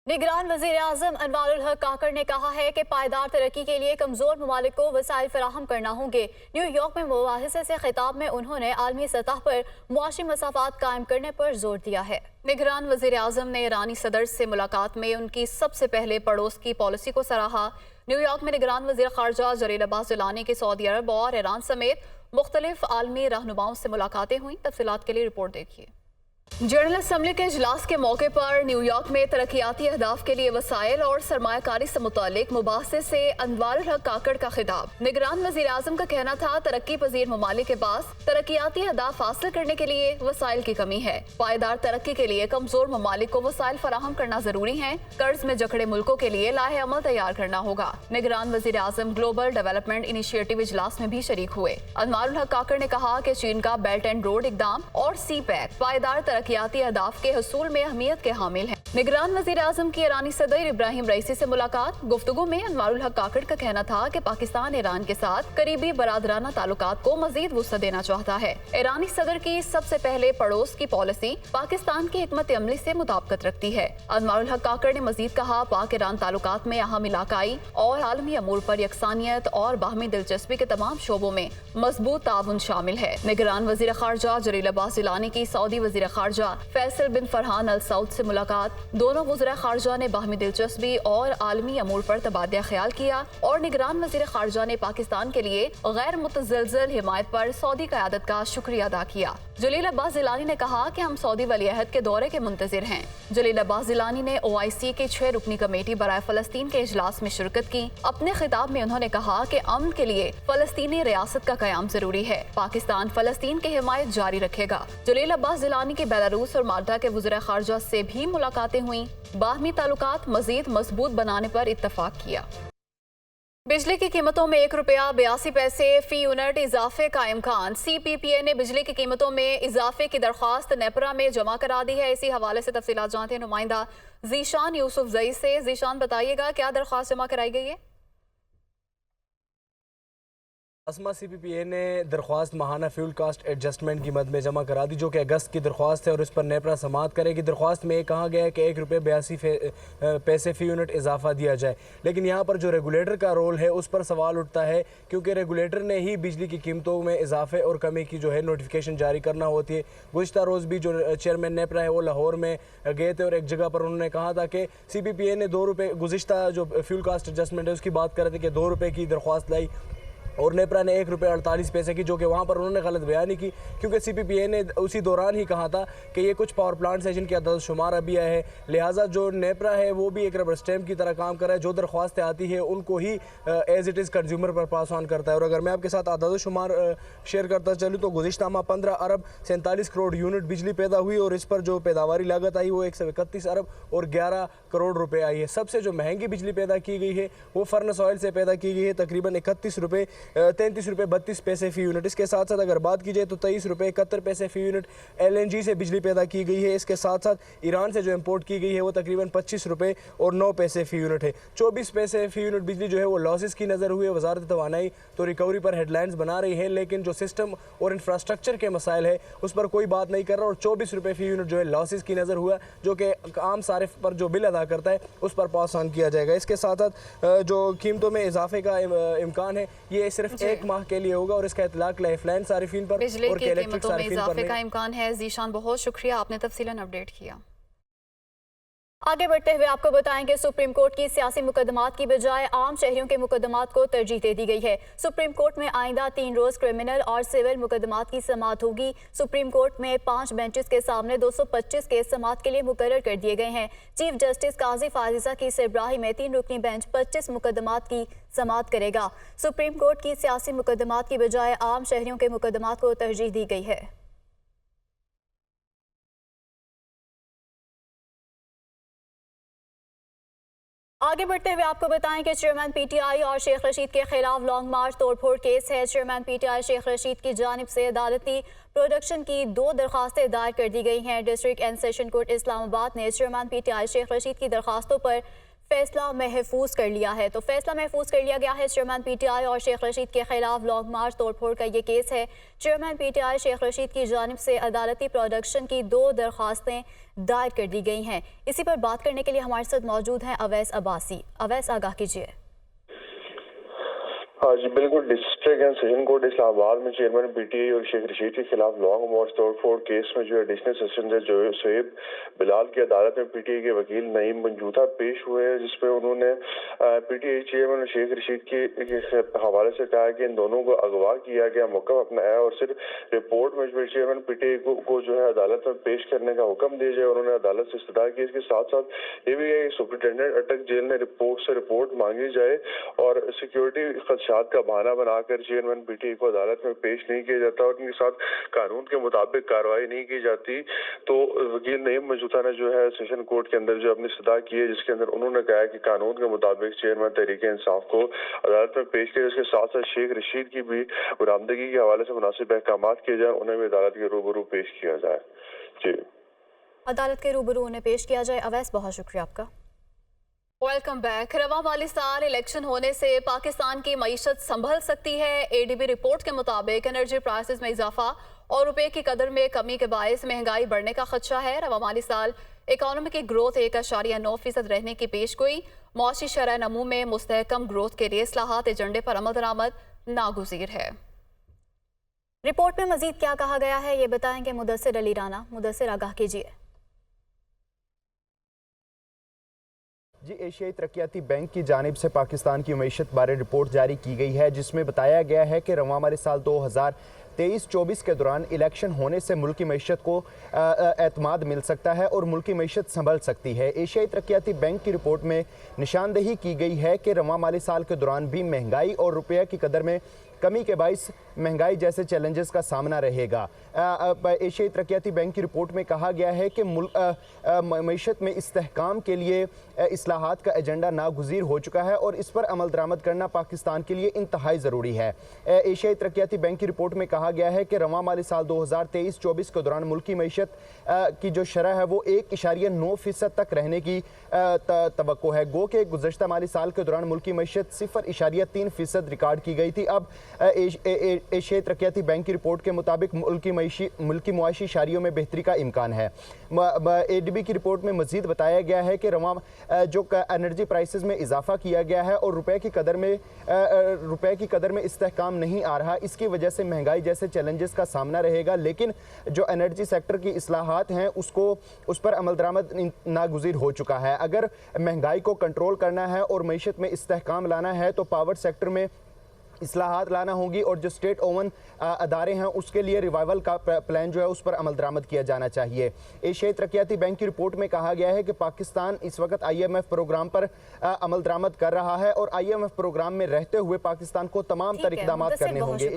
निगरान वज़ीर-ए-आज़म अनवारुल हक काकड़ ने कहा है कि पायदार तरक्की के लिए कमज़ोर ममालिक को वसाइल फराहम करना होंगे। न्यूयॉर्क में मुबाहिसे से खिताब में उन्होंने आलमी सतह पर मुआशी मसाफात कायम करने पर जोर दिया है। निगरान वज़ीर-ए-आज़म ने ईरानी सदर से मुलाकात में उनकी सबसे पहले पड़ोस की पॉलिसी को सराहा। न्यूयॉर्क में निगरान वज़ीर ख़ारजा जलील अब्बास जिलानी की सऊदी अरब और ईरान समेत मुख्तलिफ आलमी रहनुमाओं से मुलाकातें हुई। तफसीलात के लिए रिपोर्ट देखिए। जनरल असम्बली के इजलास के मौके पर न्यूयॉर्क में तरक्याती अहदाफ के लिए वसाइल और सरमायाकारी से मुतालिक मुबाहसे से अनवारुल हक काकड़ का खिताब। निगरान वज़ीर आज़म का कहना था, तरक्की पजीर ममालिक के पास तरक्याती अहदाफ हासिल करने के लिए वसाइल की कमी है। पायदार तरक्की के लिए कमजोर ममालिक को वसाइल फराहम करना जरूरी है। कर्ज में जकड़े मुल्कों के लिए लाहे अमल तैयार करना होगा। निगरान वज़ीर आज़म ग्लोबल डेवलपमेंट इनिशिएटिव इजलास में भी शरीक हुए। अनवारुल हक काकड़ ने कहा कि चीन का बेल्ट एंड रोड इकदाम और सी पैक पायदार तरक्याती अहदाफ के हसूल में अहमियत के हामिल है। निगरान वज़ीर आज़म की ईरानी सदर इब्राहिम रईसी से मुलाकात। गुफ्तगू में अनवारुल हक काकड़ का कहना था कि पाकिस्तान ईरान के साथ करीबी बरादराना ताल्लुकात को मजीद वुसअत देना चाहता है। ईरानी सदर की सबसे पहले पड़ोस की पॉलिसी पाकिस्तान की हिकमत अमली से मुताबिकत रखती है। अनवारुल हक काकड़ ने मजीद कहा, पाक ईरान ताल्लुकात में अहम इलाकाई और आलमी अमूर पर यकसानियत और बाहमी दिलचस्पी के तमाम शोबों में मजबूत ताउन शामिल है। निगरान वज़ीर ख़ारजा जलील अब्बास जिलानी की सऊदी वज़ीर ख़ारजा फैसल बिन फरहान अल सऊद से मुलाकात। दोनों वज़ीर ख़ारजा ने बाहमी दिलचस्पी और आलमी अमूर पर तबादला ख्याल किया और निगरान वज़ीर ख़ारजा ने पाकिस्तान के लिए गैर मुतज़लज़ल हिमायत पर सऊदी क़यादत का शुक्रिया अदा किया। जलील अब्बास जिलानी ने कहा कि हम सऊदी वलीअहद के दौरे के मुंतज़िर हैं। जलील अब्बास जिलानी ने OIC की 6 रुकनी कमेटी बराए फ़लस्तीन के इजलास में शिरकत की। अपने खिताब में उन्होंने कहा कि अमन के लिए फ़लस्तीनी रियासत का क़याम जरूरी है। पाकिस्तान फ़लस्तीन की हिमायत जारी रखेगा। जलील अब्बास जिलानी की बेलारूस और माल्टा के वज़ीर ख़ारजा से भी मुलाकातें हुई। बाहमी ताल्लुकात मजीद मजबूत बनाने पर इत्तफाक किया। बिजली की कीमतों में ₹1.82 फी यूनिट इजाफे का इम्कान। CPPA ने बिजली की कीमतों में इजाफे की दरख्वास्त नेपरा में जमा करा दी है। इसी हवाले से तफसीलात जानते हैं नुमाइंदा जीशान यूसुफ जई से। जीशान, बताइएगा क्या दरख्वास्त जमा कराई गई है? असमा CPPA ने दरख्वास्त माहाना फ्यूल कास्ट एडजस्टमेंट की मद में जमा करा दी, जो कि अगस्त की दरख्वास्त है और इस पर नेपरा समाअत करेगी। दरख्वास्त में कहा गया है कि ₹1.82 फ़ी यूनिट इजाफा दिया जाए, लेकिन यहाँ पर जो रेगुलेटर का रोल है उस पर सवाल उठता है, क्योंकि रेगुलेटर ने ही बिजली की कीमतों में इजाफे और कमी की जो है नोटिफिकेशन जारी करना होती है। गुज़िश्ता रोज़ भी जो चेयरमैन नेपरा है वो लाहौर में गए थे और एक जगह पर उन्होंने कहा था कि CPPA ने ₹2 गुज़िश्ता जो फ्यूल कास्ट एडजस्टमेंट है उसकी बात कर रहे थे कि ₹2 की दरख्वास्त लाई और नेपरा ने ₹1.48 की, जो कि वहाँ पर उन्होंने गलत बयानी की, क्योंकि CPPA ने उसी दौरान ही कहा था कि ये कुछ पावर प्लांट है जिनकी अदद शुमार अभी आए हैं, लिहाजा जो नेपरा है वो भी एक रबर स्टैम्प की तरह काम कर रहा है। जो दरख्वास्तें आती है उनको ही एज इट इज़ कंज्यूमर पर पास ऑन करता है। और अगर मैं आपके साथ अदद शुमार शेयर करता चलूँ तो गुज़िश्ता माह 15 अरब 47 करोड़ यूनिट बिजली पैदा हुई और इस पर जो पैदावारी लागत आई वो 131 अरब और 11 करोड़ रुपये आई है। सबसे जो महंगी बिजली पैदा की गई है वो फर्नेस ऑयल से पैदा की गई है, तकरीबन ₹33.32 फ़ी यूनिट। इसके साथ साथ अगर बात की जाए तो ₹23.71 फ़ी यूनिट LNG से बिजली पैदा की गई है। इसके साथ साथ ईरान से जो इंपोर्ट की गई है वो तकरीबन ₹25.09 फ़ी यूनिट है। 24 पैसे फ़ी यूनिट बिजली जो है वो लॉसेस की नज़र हुई है। वजारत तवानाई तो रिकवरी पर हेडलाइंस बना रही है, लेकिन जो सिस्टम और इंफ्रास्ट्रक्चर के मसाइल है उस पर कोई बात नहीं कर रहा और ₹24 फ़ी यूनिट जो है लॉसेस की नज़र हुआ, जो कि आम सारिफ पर जो बिल अदा करता है उस पर पास ऑन किया जाएगा। इसके साथ साथ जो कीमतों में इजाफे का इम्कान है ये सिर्फ 1 माह के लिए होगा और इसका इतलाक लाइफलाइन सारिफीन पर बिजली की कीमतों में इजाफे का इम्कान है। जीशान, बहुत शुक्रिया, आपने तफसीलन अपडेट किया। आगे बढ़ते हुए आपको बताएं कि सुप्रीम कोर्ट की सियासी मुकदमात की बजाय आम शहरियों के मुकदमात को तरजीह दे दी गई है। सुप्रीम कोर्ट में आइंदा 3 रोज क्रिमिनल और सिविल मुकदमात की समाअत होगी। सुप्रीम कोर्ट में 5 बेंचेस के सामने 225 केस समाअत के लिए मुकर्रर कर दिए गए हैं। चीफ जस्टिस काजी फाजिजा की सरबराही में 3 रुकनी बेंच 25 मुकदमात की समाअत करेगा। सुप्रीम कोर्ट की सियासी मुकदमात की बजाय आम शहरियों के मुकदमात को तरजीह दी गई है। आगे बढ़ते हुए आपको बताएं कि चेयरमैन PTI और शेख रशीद के खिलाफ लॉन्ग मार्च तोड़फोड़ केस है। चेयरमैन PTI शेख रशीद की जानिब से अदालती प्रोडक्शन की 2 दरखास्तें दायर कर दी गई हैं। District and session court Islamabad ने चेयरमैन PTI शेख रशीद की दरखास्तों पर फैसला महफूज कर लिया है। तो फैसला महफूज कर लिया गया है। चेयरमैन पीटीआई और शेख रशीद के खिलाफ लॉन्ग मार्च तोड़फोड़ का ये केस है। चेयरमैन पीटीआई शेख रशीद की जानिब से अदालती प्रोडक्शन की 2 दरख्वास्तें दायर कर दी गई हैं। इसी पर बात करने के लिए हमारे साथ मौजूद हैं अवैस अब्बासी। अवैस, आगाह कीजिए। हाँ जी बिल्कुल। District and session court Islamabad में चेयरमैन पीटीआई और शेख रशीद के खिलाफ लॉन्ग मार्च तोड़फोड़ केस में जो एडिशनल सेशन जज शोएब बिलाल की अदालत में पीटीआई के वकील नईम मंजूथा पेश हुए हैं, जिसमें उन्होंने पीटीआई चेयरमैन और शेख रशीद के हवाले से कहा कि इन दोनों को अगवा किया गया मौका अपनाया और सिर्फ रिपोर्ट में चेयरमैन पीटीआई को जो है अदालत में पेश करने का हुक्म दिया जाए। उन्होंने अदालत से इस्तदा की। इसके साथ साथ ये भी है कि सुप्रिंटेंडेंट अटक जेल में रिपोर्ट मांगी जाए और सिक्योरिटी का बहाना बनाकर चेयरमैन पीटीआई को अदालत में पेश नहीं किया जाता और उनके साथ कानून के मुताबिक कार्रवाई नहीं की जाती। तो वकील नईम मंजूथा ने जो है सेशन कोर्ट के अंदर जो अपनी सदा की है, जिसके अंदर उन्होंने कहा है कि कानून के मुताबिक चेयरमैन तहरीक इंसाफ को अदालत में पेश किया। इसके साथ साथ शेख रशीद की भी बरामदगी के हवाले से मुनासिब अहकाम किए जाए, उन्हें भी अदालत के रूबरू पेश किया जाए। जी, अदालत के रूबरू उन्हें पेश किया जाए। अवैस, बहुत शुक्रिया आपका। Welcome back. रवा माली साल इलेक्शन होने से पाकिस्तान की मईशत संभल सकती है। एडीबी रिपोर्ट के मुताबिक एनर्जी प्राइसेस में इजाफा और रुपए की कदर में कमी के बायस महंगाई बढ़ने का खदशा है। रवा माली साल इकोनॉमी की ग्रोथ 1.9% रहने की पेशगोई। मौशी शरह नमू में मुस्तहकम ग्रोथ के लिए इस्लाहात एजेंडे पर अमल दरामद नागुज़ीर है। रिपोर्ट में मजीद क्या कहा गया है, ये बताएंगे मुदस्सिर अली राना। मुदस्सिर, आगाह कीजिए। जी, एशियाई तरक्याती बैंक की जानिब से पाकिस्तान की मईशत बारे रिपोर्ट जारी की गई है, जिसमें बताया गया है कि रवा माली साल 2023-24 के दौरान इलेक्शन होने से मुल्क की मईशत को एतमाद मिल सकता है और मुल्क की मईशत संभल सकती है। एशियाई तरक्याती बैंक की रिपोर्ट में निशानदेही की गई है कि रवा माली साल के दौरान भी महंगाई और रुपये की कदर में कमी के बाइस महंगाई जैसे चैलेंजेस का सामना रहेगा। एशियाई तरक्याती बैंक की रिपोर्ट में कहा गया है कि मईशत में इस्तेहकाम के लिए इस्लाहात का एजेंडा नागुज़ीर हो चुका है और इस पर अमल दरामद करना पाकिस्तान के लिए इंतहाई ज़रूरी है। एशियाई तरक्याती बैंक की रिपोर्ट में कहा गया है कि रवा माली साल 2023-24 के दौरान मुल्क की मईशत की जो शरह है वो 1.9% तक रहने की तवक्को है। गो के गुज़श्ता माली साल के दौरान मुल्क की मईशत 0.3% रिकॉर्ड की गई थी। अब एशियाई तरक्याती बैंक की रिपोर्ट के मुताबिक मुल्की मुआशी शारियों में बेहतरी का इम्कान है। एडीबी की रिपोर्ट में मजीद बताया गया है कि जो एनर्जी प्राइसेस में इजाफा किया गया है और रुपए की कदर में इस्तेहकाम नहीं आ रहा, इसकी वजह से महंगाई जैसे चैलेंजेस का सामना रहेगा। लेकिन जो एनर्जी सेक्टर की इस्लाहात हैं उस पर अमल दरामद नागुज़ीर हो चुका है। अगर महंगाई को कंट्रोल करना है और मईशत में इस्तेहकाम लाना है तो पावर सेक्टर में इस्लाहात लाना होगी और जो स्टेट ओवन अदारे हैं उसके लिए रिवाइवल का प्लान जो है उस पर अमल दरामद किया जाना चाहिए। एशियाई तरक्याती बैंक की रिपोर्ट में कहा गया है कि पाकिस्तान इस वक्त IMF प्रोग्राम पर अमल दरामद कर रहा है और IMF प्रोग्राम में रहते हुए पाकिस्तान को तमाम तर इक़दाम करने होंगे।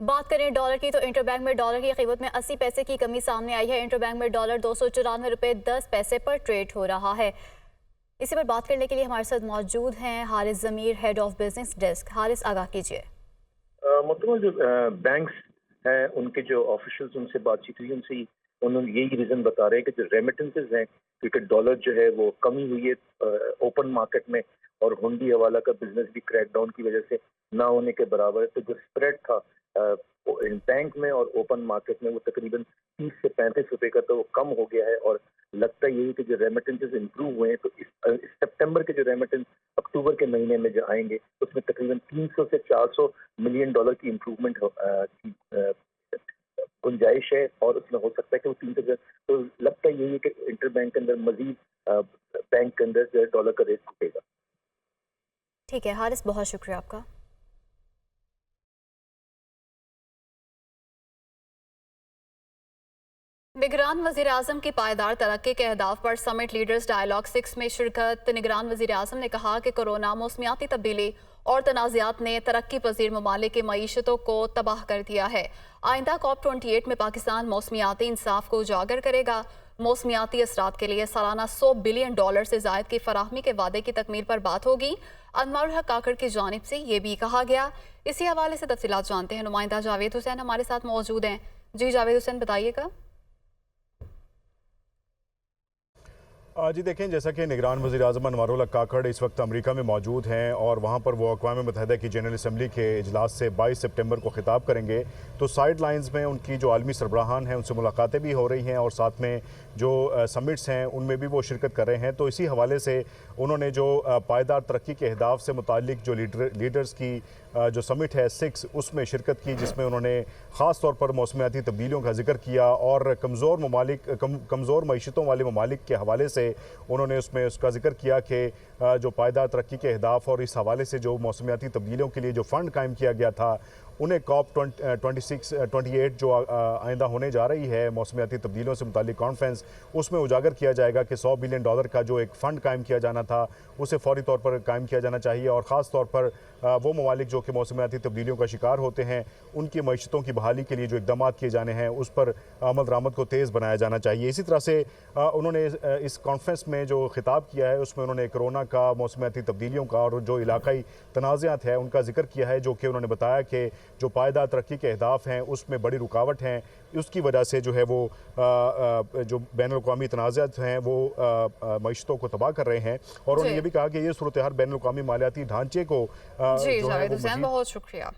बात करें डॉलर की तो इंटरबैंक में डॉलर की कीमत में 80 पैसे की कमी सामने आई है। इंटरबैंक में डॉलर 294 रुपये 10 पैसे पर ट्रेड हो रहा है। इसी पर बात करने के लिए हमारे साथ मौजूद हैं Haris Zameer, head of business desk. Haris, आगाह कीजिए। मतलब जो बैंक्स हैं उनके जो ऑफिशियल्स उनसे बातचीत हुई, उनसे उन्होंने यही रीज़न बता रहे हैं कि जो रेमिटेंसेज हैं, क्योंकि डॉलर जो है वो कमी हुई है ओपन मार्केट में और हुंडी हवाला का बिजनेस भी क्रैकडाउन की वजह से ना होने के बराबर है। तो जो स्प्रेड था बैंक में और ओपन मार्केट में वो तकरीबन 30 से 35 रुपए का तो वो कम हो गया है और लगता यही कि जो रेमिटेंसेस इंप्रूव हुए हैं तो इस सितंबर के जो रेमिटेंस अक्टूबर के महीने में जो आएंगे उसमें तकरीबन 300 से 400 मिलियन डॉलर की इंप्रूवमेंट की गुंजाइश है और उसमें हो सकता है कि वो 300 तो लगता यही है कि इंटरबैंक के अंदर मजीद बैंक के अंदर जो है डॉलर का रेट घटेगा। ठीक है हारिस, बहुत शुक्रिया आपका। निगरान वज़ीर आज़म की पायदार तरक्की के अहदाफ पर समिट लीडर्स डायलॉग 6 में शिरकत। निगरान वज़ीर आज़म ने कहा कि कोरोना, मौसमियाती तब्दीली और तनाज़ात ने तरक्की पजीर ममालिक की मईशतों को तबाह कर दिया है। आइंदा COP28 में पाकिस्तान मौसमियाती इंसाफ को उजागर करेगा। मौसमियाती असरात के लिए सालाना $100 बिलियन से ज़ायद की फराहमी के वादे की तकमील पर बात होगी। अनवारुल हक काकड़ की जानिब से ये भी कहा गया। इसी हवाले से तफसीलात जानते हैं। नुमाइंदा जावेद हुसैन हमारे साथ मौजूद हैं। जी जावेद हुसैन, बताइएगा। जी देखें, जैसा कि निगरान वज़ीर-ए-आज़म अनवारुल हक काकड़ इस वक्त अमेरिका में मौजूद हैं और वहाँ पर वो अक़वाम मुत्तहिदा की जनरल असम्बली के इजलास से 22 सितंबर को खिताब करेंगे। तो साइड लाइन्स में उनकी जो आलमी सरबराहान हैं उनसे मुलाकातें भी हो रही हैं और साथ में जो समिट्स हैं उनमें भी वो शिरकत कर रहे हैं। तो इसी हवाले से उन्होंने जो पायदार तरक्की के अहदाफ से मुतालिक जो लीडर्स की जो समिट है 6 उसमें शिरकत की, जिसमें उन्होंने ख़ास तौर पर मौसमियाती तब्दीलियों का जिक्र किया और कमज़ोर मईशतों वाले ममालिक के हवाले से उन्होंने उसमें उसका जिक्र किया कि जो पायदार तरक्की के अहदाफ और इस हवाले से जो मौसमियाती तब्दीलियों के लिए जो फ़ंड कायम किया गया था उन्हें COP 28 जो आइंदा होने जा रही है मौसमियाती तब्दीलियों से मुतालिक कॉन्फ्रेंस, उसमें उजागर किया जाएगा कि $100 बिलियन का जो एक फ़ंड कायम किया जाना था उसे फौरी तौर पर कायम किया जाना चाहिए और ख़ास तौर पर वो ममालिक जो कि मौसमियाती तब्दीलियों का शिकार होते हैं उनकी मईशतों की बहाली के लिए जो इक़दाम किए जाने हैं उस पर अमल दरामद को तेज़ बनाया जाना चाहिए। इसी तरह से उन्होंने इस कॉन्फ्रेंस में जो खिताब किया है उसमें उन्होंने कोरोना का, मौसमियाती तब्दीलियों का और जो इलाकाई तनाज़ात है उनका जिक्र किया है, जो कि उन्होंने बताया कि जो पायदार तरक्की के अहदाफ हैं उसमें बड़ी रुकावट हैं, उसकी वजह से जो है वो जो बैनुल-अक़वामी तनाज़ात हैं वो मईशतों को तबाह कर रहे हैं और उन्होंने ये भी कहा कि ये सूरत हाल बैनुल-अक़वामी मालियाती ढांचे को जी जावेद हुसैन, बहुत शुक्रिया।